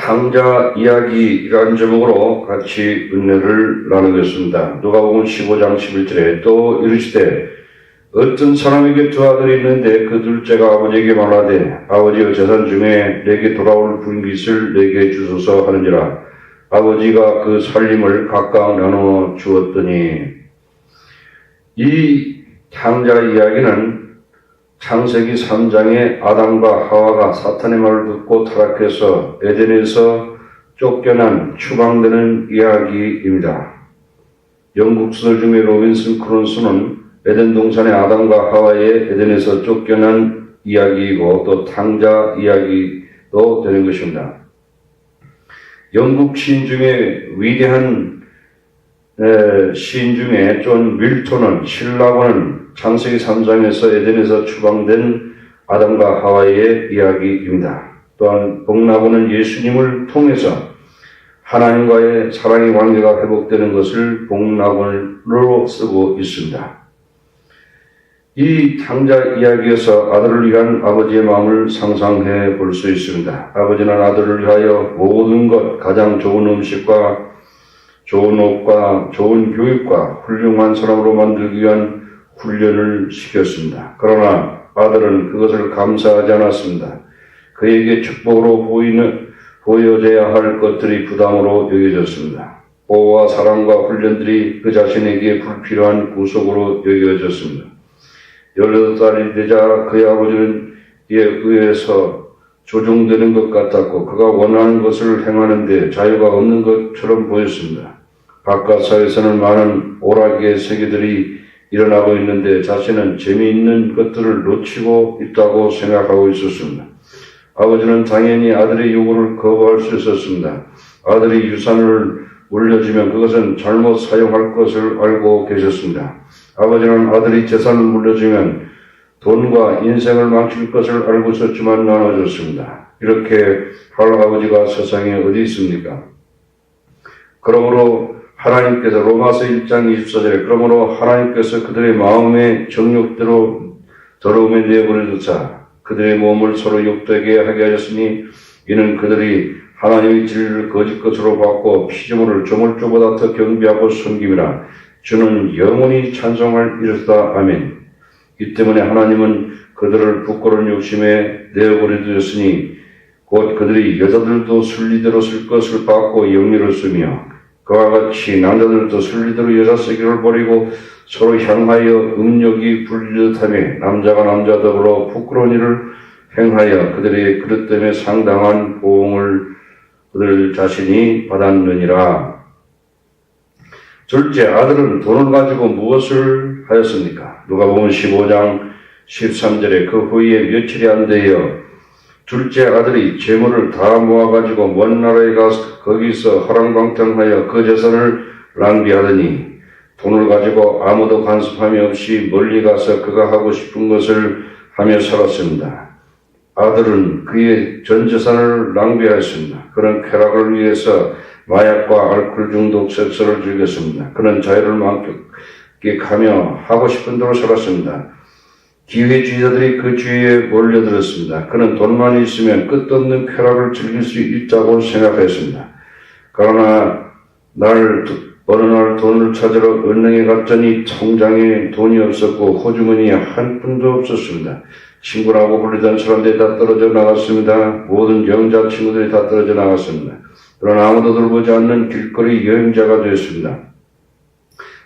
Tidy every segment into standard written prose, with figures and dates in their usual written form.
탕자 이야기라는 제목으로 같이 은혜를 나누겠습니다. 누가복음 15장 11절에 또 이르시되 어떤 사람에게 두 아들이 있는데 그 둘째가 아버지에게 말하되 아버지의 재산 중에 내게 돌아올 분깃을 내게 주소서 하는지라 아버지가 그 살림을 각각 나누어 주었더니. 이 탕자 이야기는 창세기 3장의 아담과 하와가 사탄의 말을 듣고 타락해서 에덴에서 쫓겨난 추방되는 이야기입니다. 영국 소설 중에 로빈슨 크루소는 에덴 동산의 아담과 하와의 에덴에서 쫓겨난 이야기이고 또 탕자 이야기도 되는 것입니다. 영국 시인 중에 위대한 시인 중에 존 밀턴은 신라고는 창세기 3장에서 에덴에서 추방된 아담과 하와의 이야기입니다. 또한 복나고는 예수님을 통해서 하나님과의 사랑의 관계가 회복되는 것을 복나고로 쓰고 있습니다. 이 탕자 이야기에서 아들을 위한 아버지의 마음을 상상해 볼 수 있습니다. 아버지는 아들을 위하여 모든 것, 가장 좋은 음식과 좋은 옷과 좋은 교육과 훌륭한 사람으로 만들기 위한 훈련을 시켰습니다. 그러나 아들은 그것을 감사하지 않았습니다. 그에게 축복으로 보여져야 할 것들이 부담으로 여겨졌습니다. 보호와 사랑과 훈련들이 그 자신에게 불필요한 구속으로 여겨졌습니다. 18살이 되자 그의 아버지는 이에 의해서 조종되는 것 같았고 그가 원하는 것을 행하는데 자유가 없는 것처럼 보였습니다. 바깥 사회에서는 많은 오락의 세계들이 일어나고 있는데 자신은 재미있는 것들을 놓치고 있다고 생각하고 있었습니다. 아버지는 당연히 아들의 요구를 거부할 수 있었습니다. 아들이 유산을 물려주면 그것은 잘못 사용할 것을 알고 계셨습니다. 아버지는 아들이 재산을 물려주면 돈과 인생을 망칠 것을 알고 있었지만 나눠줬습니다. 이렇게 할 아버지가 세상에 어디 있습니까? 그러므로 하나님께서 로마서 1장 24절에 그러므로 하나님께서 그들의 마음의 정욕대로 더러움에 내버려두사 그들의 몸을 서로 욕되게 하게 하셨으니 이는 그들이 하나님의 진리를 거짓 것으로 받고 피조물을 조물주보다 더 경배하고 섬김이라 주는 영원히 찬송할 이르다. 아멘. 이 때문에 하나님은 그들을 부끄러운 욕심에 내버려두었으니 곧 그들이 여자들도 순리대로 쓸 것을 받고 영리를 쓰며 그와 같이 남자들도 순리대로 여자 쓰기를 버리고 서로 향하여 음욕이 불리듯하며 남자가 남자 더불어 부끄러운 일을 행하여 그들의 그릇 때문에 상당한 보응을 그들 자신이 받았느니라. 둘째, 아들은 돈을 가지고 무엇을 하였습니까? 누가복음 15장 13절에 그 후에 며칠이 안 되어 둘째 아들이 재물을 다 모아가지고 먼 나라에 가서 거기서 허랑방탕하여 그 재산을 낭비하더니 돈을 가지고 아무도 간섭함이 없이 멀리 가서 그가 하고 싶은 것을 하며 살았습니다. 아들은 그의 전 재산을 낭비하였습니다. 그는 쾌락을 위해서 마약과 알코올 중독 섹스를 즐겼습니다. 그는 자유를 만끽하며 하고 싶은 대로 살았습니다. 기회주의자들이 그 주위에 몰려들었습니다. 그는 돈만 있으면 끝없는 쾌락을 즐길 수 있다고 생각했습니다. 그러나 어느 날 돈을 찾으러 은행에 갔더니 통장에 돈이 없었고 호주머니에 한 푼도 없었습니다. 친구라고 불리던 사람들이 다 떨어져 나갔습니다. 모든 영자 친구들이 다 떨어져 나갔습니다. 그러나 아무도 돌보지 않는 길거리 여행자가 되었습니다.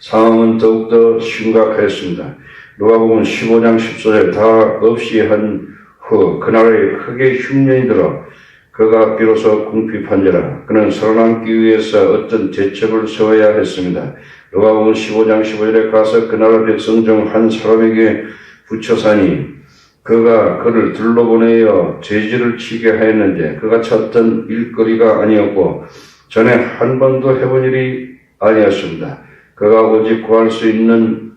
상황은 더욱더 심각했습니다. 누가복음 15장 14절 다 없이 한 후 그날에 크게 흉년이 들어 그가 비로소 궁핍한지라 그는 살아남기 위해서 어떤 대책을 세워야 했습니다. 누가복음 15장 15절에 가서 그 나라 백성 중 한 사람에게 붙여 사니 그가 그를 둘러보내어 죄질을 치게 하였는데 그가 찾던 일거리가 아니었고 전에 한 번도 해본 일이 아니었습니다. 그가 오직 구할 수 있는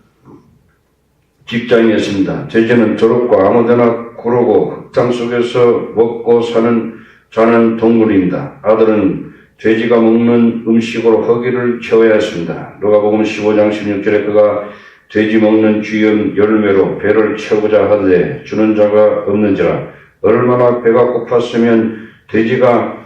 직장이었습니다. 돼지는 더럽고 아무데나 구르고 흙탕 속에서 먹고 자는 동물입니다. 아들은 돼지가 먹는 음식으로 허기를 채워야 했습니다. 누가복음 15장 16절에 그가 돼지 먹는 쥐의 열매로 배를 채우자 하되 주는 자가 없는지라 얼마나 배가 고팠으면 돼지가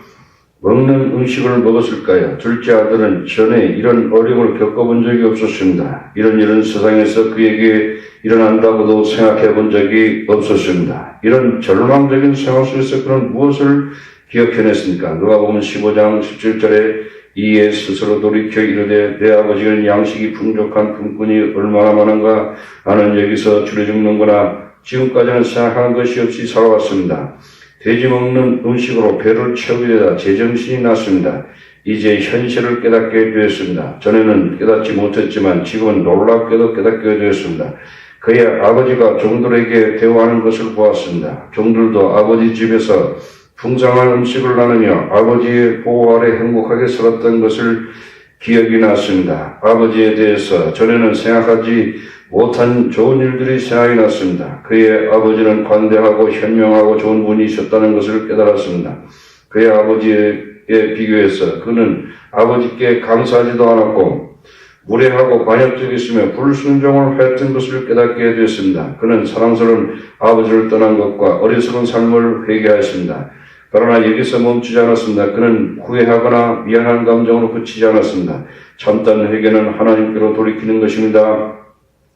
먹는 음식을 먹었을까요? 둘째 아들은 전에 이런 어려움을 겪어본 적이 없었습니다. 이런 일은 세상에서 그에게 일어난다고도 생각해 본 적이 없었습니다. 이런 절망적인 상황 속에서 그는 무엇을 기억해냈습니까? 누가복음 15장 17절에 이에 스스로 돌이켜 이르되 내 아버지는 양식이 풍족한 품꾼이 얼마나 많은가 나는 여기서 줄여 죽는구나. 지금까지는 생각한 것이 없이 살아왔습니다. 돼지 먹는 음식으로 배를 채우게 되다 제정신이 났습니다. 이제 현실을 깨닫게 되었습니다. 전에는 깨닫지 못했지만 지금은 놀랍게도 깨닫게 되었습니다. 그의 아버지가 종들에게 대우하는 것을 보았습니다. 종들도 아버지 집에서 풍성한 음식을 나누며 아버지의 보호 아래 행복하게 살았던 것을 기억이 났습니다. 아버지에 대해서 전에는 생각하지 못한 좋은 일들이 생각이 났습니다. 그의 아버지는 관대하고 현명하고 좋은 분이셨다는 것을 깨달았습니다. 그의 아버지에 비교해서 그는 아버지께 감사하지도 않았고 무례하고 관역적이었으며 불순종을 하였던 것을 깨닫게 되었습니다. 그는 사랑스러운 아버지를 떠난 것과 어리석은 삶을 회개하였습니다. 그러나 여기서 멈추지 않았습니다. 그는 후회하거나 미안한 감정으로 그치지 않았습니다. 참된 회개는 하나님께로 돌이키는 것입니다.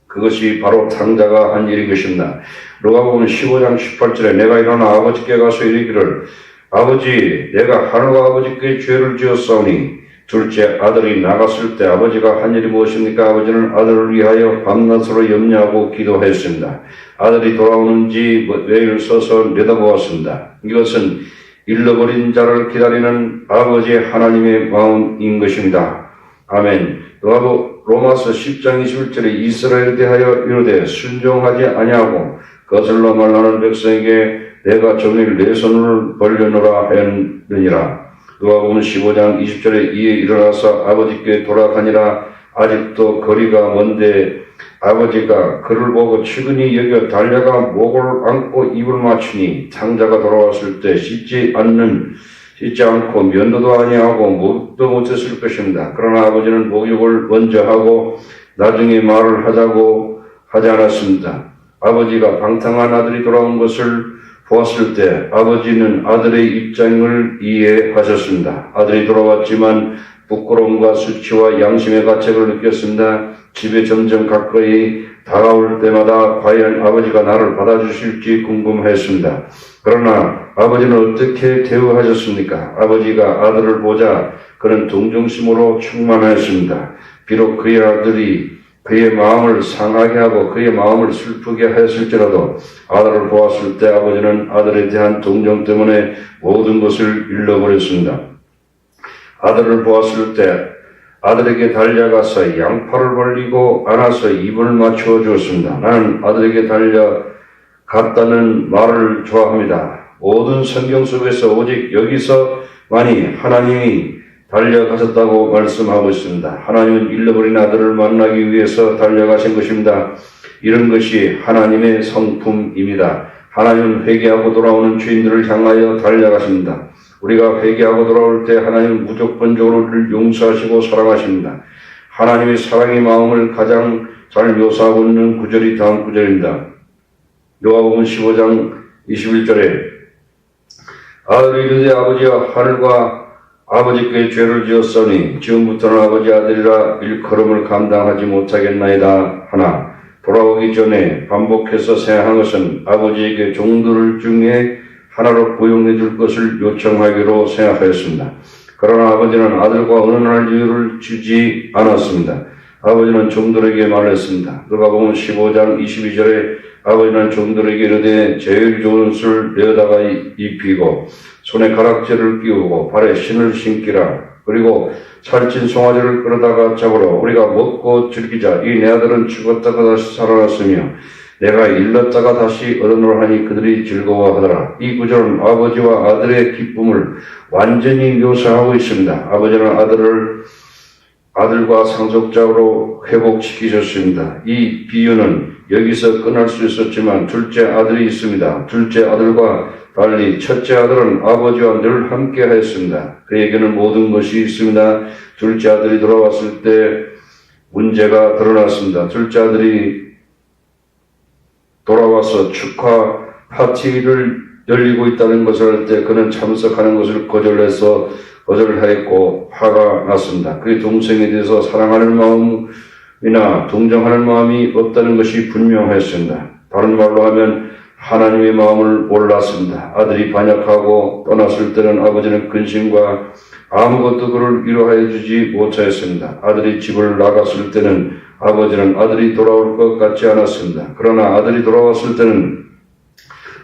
그것이 바로 탕자가 한 일인 것입니다. 누가복음 15장 18절에 내가 일어나 아버지께 가서 이르기를 아버지 내가 하늘과 아버지께 죄를 지었사오니 둘째 아들이 나갔을 때 아버지가 한 일이 무엇입니까? 아버지는 아들을 위하여 밤낮으로 염려하고 기도하였습니다. 아들이 돌아오는지 매일 서서 내다보았습니다. 이것은 잃어버린 자를 기다리는 아버지의 하나님의 마음인 것입니다. 아멘. 로마서 10장 21절에 이스라엘에 대하여 이르되 순종하지 아니하고 거슬러 말하는 백성에게 내가 종일 내 손을 벌려놓으라 하였느니라. 누가복음 15장 20절에 이에 일어나서 아버지께 돌아가니라. 아직도 거리가 먼데 아버지가 그를 보고 측은히 여겨 달려가 목을 안고 입을 맞추니 탕자가 돌아왔을 때 씻지 않고 면도도 아니하고 목도 못했을 것입니다. 그러나 아버지는 목욕을 먼저 하고 나중에 말을 하자고 하지 않았습니다. 아버지가 방탕한 아들이 돌아온 것을 보았을 때 아버지는 아들의 입장을 이해하셨습니다. 아들이 돌아왔지만 부끄러움과 수치와 양심의 가책을 느꼈습니다. 집에 점점 가까이 다가올 때마다 과연 아버지가 나를 받아주실지 궁금했습니다. 그러나 아버지는 어떻게 대우하셨습니까? 아버지가 아들을 보자 그는 동정심으로 충만하였습니다. 비록 그의 아들이 그의 마음을 상하게 하고 그의 마음을 슬프게 하였을지라도 아들을 보았을 때 아버지는 아들에 대한 동정 때문에 모든 것을 잃어버렸습니다. 아들을 보았을 때 아들에게 달려가서 양팔을 벌리고 안아서 입을 맞추어 주었습니다. 나는 아들에게 달려갔다는 말을 좋아합니다. 모든 성경 속에서 오직 여기서만이 하나님이 달려가셨다고 말씀하고 있습니다. 하나님은 잃어버린 아들을 만나기 위해서 달려가신 것입니다. 이런 것이 하나님의 성품입니다. 하나님은 회개하고 돌아오는 죄인들을 향하여 달려가십니다. 우리가 회개하고 돌아올 때 하나님은 무조건적으로 우리를 용서하시고 사랑하십니다. 하나님의 사랑의 마음을 가장 잘 묘사하고 있는 구절이 다음 구절입니다. 누가복음 15장 21절에 아들이 이르되 아버지와 하늘과 아버지께 죄를 지었으니 지금부터는 아버지 아들이라 일컬음을 감당하지 못하겠나이다 하나 돌아오기 전에 반복해서 생각한 것은 아버지에게 종들 중에 하나로 고용해 줄 것을 요청하기로 생각하였습니다. 그러나 아버지는 아들과 어느 날 여유를 주지 않았습니다. 아버지는 종들에게 말했습니다. 누가복음 15장 22절에 아버지는 종들에게 이르되 제일 좋은 옷을 내어다가 입히고 손에 가락지를 끼우고 발에 신을 신기라. 그리고 살찐 송아지를 끌어다가 잡으러 우리가 먹고 즐기자. 이 내 아들은 죽었다가 다시 살아났으며 내가 일렀다가 다시 얻어놓으라 하니 그들이 즐거워하더라. 이 구절은 아버지와 아들의 기쁨을 완전히 묘사하고 있습니다. 아버지는 아들과 상속자로 회복시키셨습니다. 이 비유는 여기서 끝날 수 있었지만 둘째 아들이 있습니다. 둘째 아들과 달리 첫째 아들은 아버지와 늘 함께 하였습니다. 그에게는 모든 것이 있습니다. 둘째 아들이 돌아왔을 때 문제가 드러났습니다. 둘째 아들이 돌아와서 축하 파티를 열리고 있다는 것을 알 때 그는 참석하는 것을 거절하였고 화가 났습니다. 그의 동생에 대해서 사랑하는 마음이나 동정하는 마음이 없다는 것이 분명했습니다. 다른 말로 하면 하나님의 마음을 몰랐습니다. 아들이 반역하고 떠났을 때는 아버지는 근심과 아무것도 그를 위로하여 주지 못하였습니다. 아들이 집을 나갔을 때는 아버지는 아들이 돌아올 것 같지 않았습니다. 그러나 아들이 돌아왔을 때는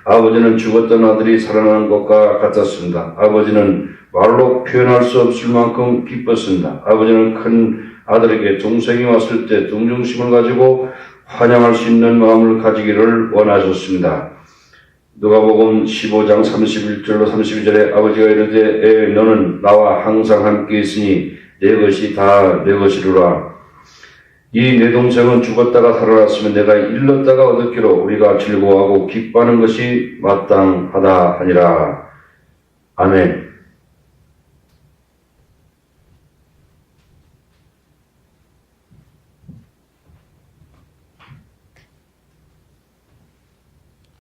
아버지는 죽었던 아들이 살아난 것과 같았습니다. 아버지는 말로 표현할 수 없을 만큼 기뻤습니다. 아버지는 큰 아들에게 동생이 왔을 때 동정심을 가지고 환영할 수 있는 마음을 가지기를 원하셨습니다. 누가복음 15장 31절로 32절에 아버지가 이르되 너는 나와 항상 함께 있으니 내 것이 다 내 것이로라. 이 내 동생은 죽었다가 살아났으면 내가 일렀다가 얻었기로 우리가 즐거워하고 기뻐하는 것이 마땅하다 하니라. 아멘.